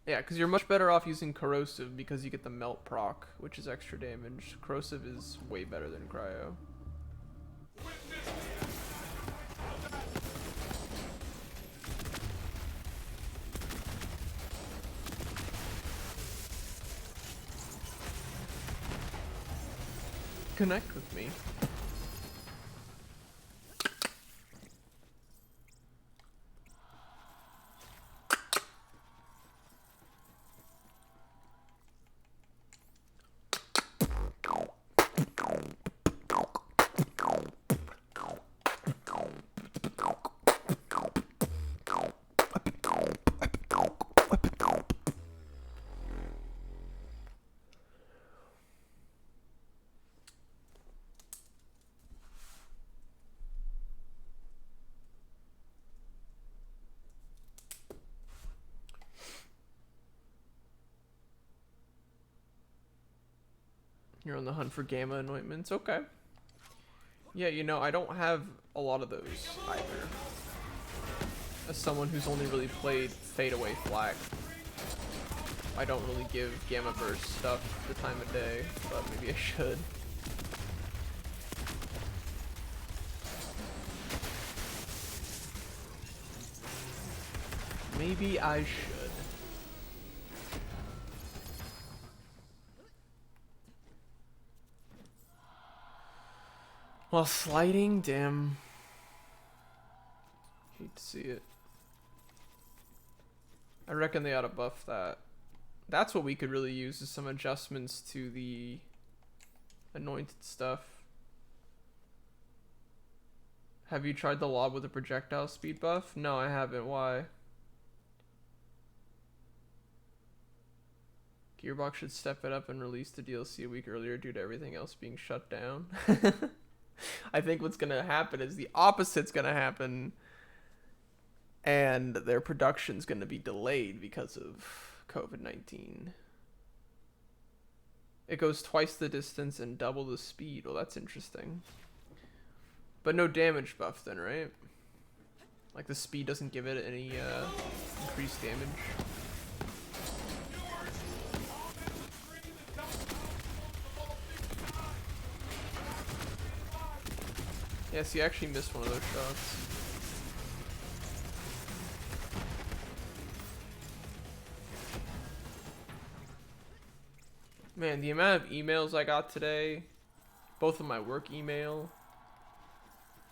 Yeah, because you're much better off using corrosive because you get the melt proc, which is extra damage. Corrosive is way better than cryo. Connect with me. You're on the hunt for gamma anointments. Okay. Yeah, you know, I don't have a lot of those either. As someone who's only really played Fade Away Flak, I don't really give Gamma Burst stuff the time of day, but maybe I should. Maybe I should. Well, sliding, damn. Hate to see it. I reckon they ought to buff that. That's what we could really use, is some adjustments to the anointed stuff. Have you tried the lob with a projectile speed buff? No, I haven't. Why? Gearbox should step it up and release the DLC a week earlier due to everything else being shut down. I think what's going to happen is the opposite's going to happen, and their production's going to be delayed because of COVID-19. It goes twice the distance and double the speed. Well, that's interesting. But no damage buff then, right? Like the speed doesn't give it any increased damage. Yes, you actually missed one of those shots. Man, the amount of emails I got today, both of my work email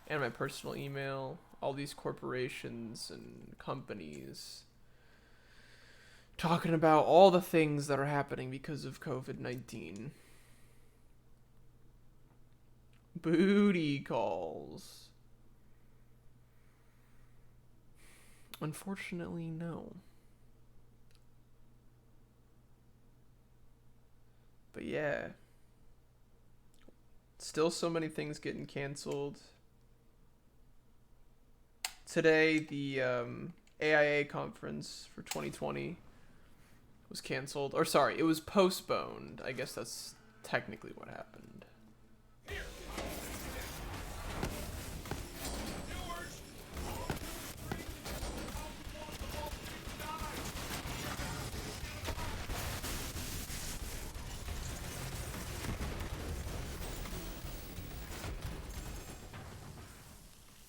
and my personal email, all these corporations and companies talking about all the things that are happening because of COVID-19. Booty calls. Unfortunately, no. But yeah. Still so many things getting canceled. Today, the AIA conference for 2020 was canceled. Or sorry, it was postponed. I guess that's technically what happened.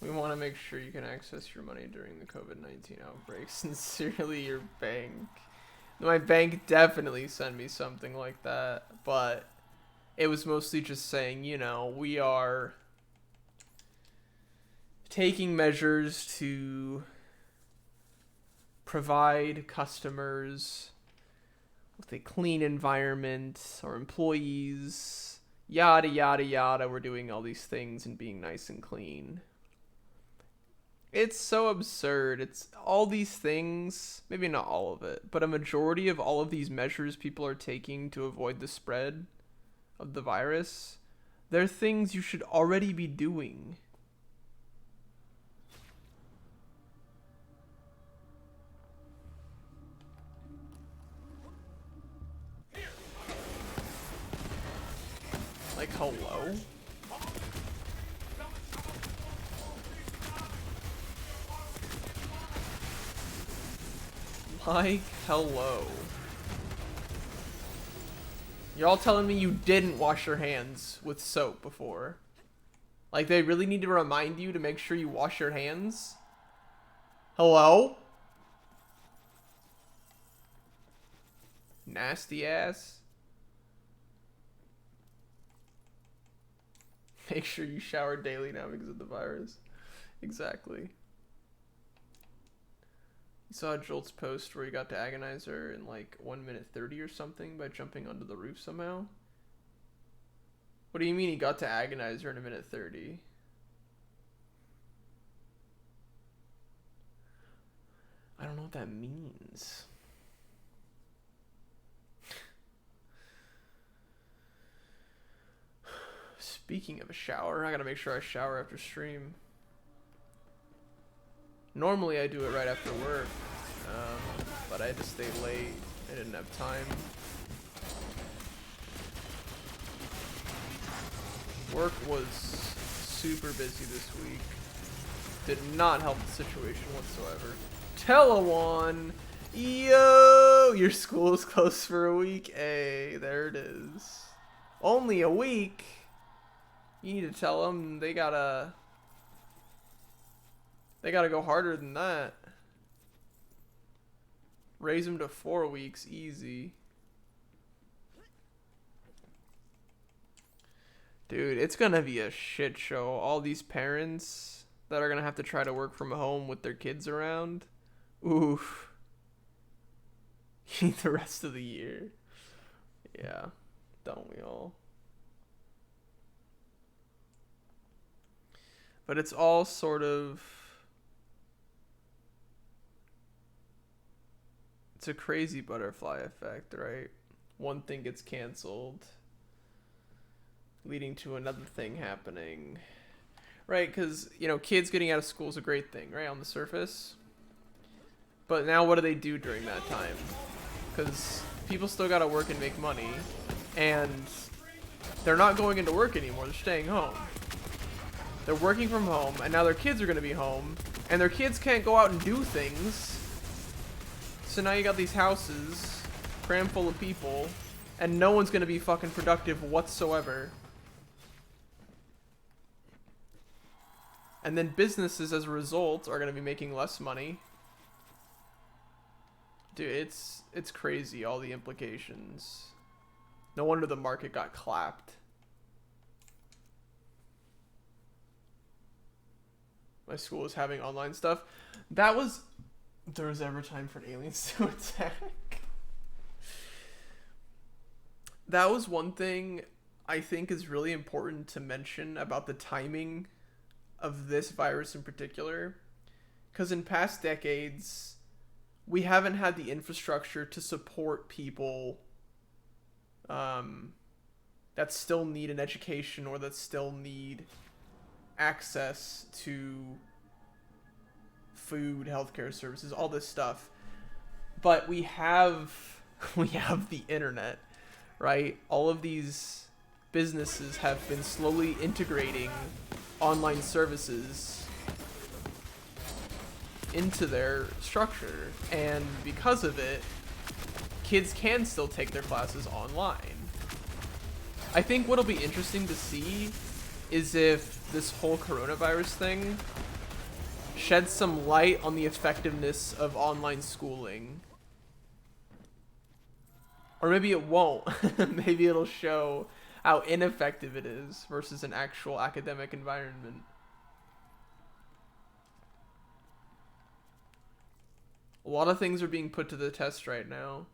We want to make sure you can access your money during the COVID-19 outbreak. Sincerely, your bank. My bank definitely sent me something like that, but it was mostly just saying, you know, we are taking measures to provide customers with a clean environment, our employees, yada, yada, yada. We're doing all these things and being nice and clean. It's so absurd. It's all these things, maybe not all of it, but a majority of all of these measures people are taking to avoid the spread of the virus, they're things you should already be doing. Like, hello? Like, hello. Y'all telling me you didn't wash your hands with soap before? Like, they really need to remind you to make sure you wash your hands? Hello? Nasty ass. Make sure you shower daily now because of the virus. Exactly. You saw Jolt's post where he got to Agonizer in like 1 minute 30 or something by jumping onto the roof somehow? What do you mean he got to Agonizer in 1 minute 30? I don't know what that means. Speaking of a shower, I gotta make sure I shower after stream. Normally I do it right after work, but I had to stay late. I didn't have time. Work was super busy this week. Did not help the situation whatsoever. Telewan! Yo! Your school is closed for a week. Hey, there it is. Only a week? You need to tell them they gotta go harder than that. Raise them to 4 weeks, easy. Dude, it's gonna be a shit show. All these parents that are gonna have to try to work from home with their kids around. Oof. The rest of the year. Yeah, don't we all? But it's all sort of... It's a crazy butterfly effect, right? One thing gets canceled, leading to another thing happening. Right, because, you know, kids getting out of school is a great thing, right, on the surface. But now what do they do during that time? Because people still got to work and make money, and they're not going into work anymore. They're staying home. They're working from home, and now their kids are going to be home, and their kids can't go out and do things. So now you got these houses crammed full of people, and no one's going to be fucking productive whatsoever. And then businesses, as a result, are going to be making less money. Dude, it's crazy, all the implications. No wonder the market got clapped. My school is having online stuff. That was... There was ever time for aliens to attack. That was one thing I think is really important to mention about the timing of this virus in particular. Because in past decades, we haven't had the infrastructure to support people that still need an education or that still need access to food, healthcare services, all this stuff. But we have the internet, right? All of these businesses have been slowly integrating online services into their structure, and because of it, kids can still take their classes online. I think what'll be interesting to see is if this whole coronavirus thing sheds some light on the effectiveness of online schooling. Or maybe it won't. Maybe it'll show how ineffective it is versus an actual academic environment. A lot of things are being put to the test right now.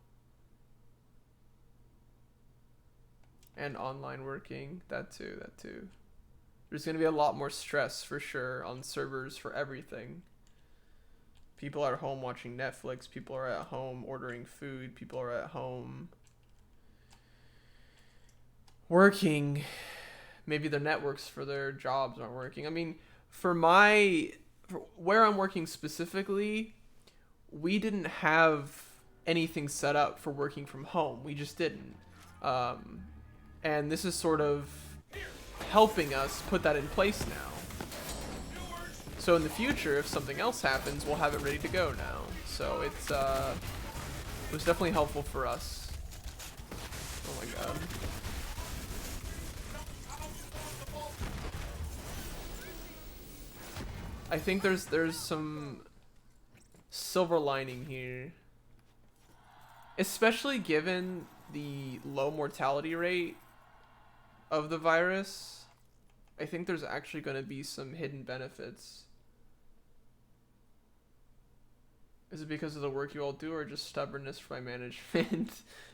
And online working, that too. There's going to be a lot more stress for sure on servers for everything. People are at home watching Netflix. People are at home ordering food. People are at home working. Maybe their networks for their jobs aren't working. I mean, for where I'm working specifically, we didn't have anything set up for working from home. We just didn't. And this is sort of helping us put that in place now. So in the future, if something else happens, we'll have it ready to go now. So It was definitely helpful for us. Oh my god. I think there's some silver lining here. Especially given the low mortality rate of the virus, I think there's actually going to be some hidden benefits. Is it because of the work you all do, or just stubbornness by management?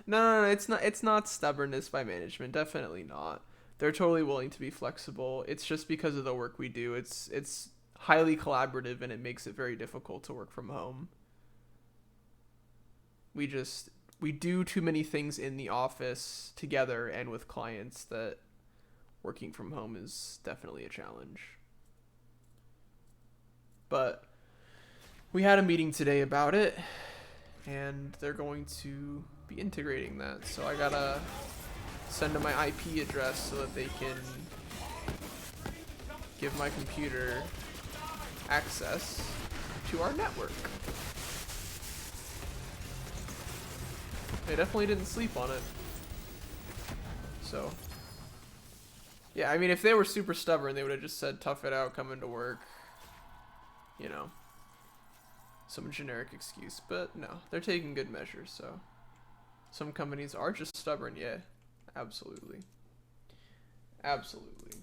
No, it's not stubbornness by management. Definitely not. They're totally willing to be flexible. It's just because of the work we do. It's highly collaborative, and it makes it very difficult to work from home. We do too many things in the office together and with clients that working from home is definitely a challenge. But we had a meeting today about it, and they're going to be integrating that. So I gotta send them my IP address so that they can give my computer access to our network. They definitely didn't sleep on it. So, yeah, I mean, if they were super stubborn, they would have just said, tough it out, come into work. You know, some generic excuse. But no, they're taking good measures, so. Some companies are just stubborn, yeah. Absolutely. Absolutely.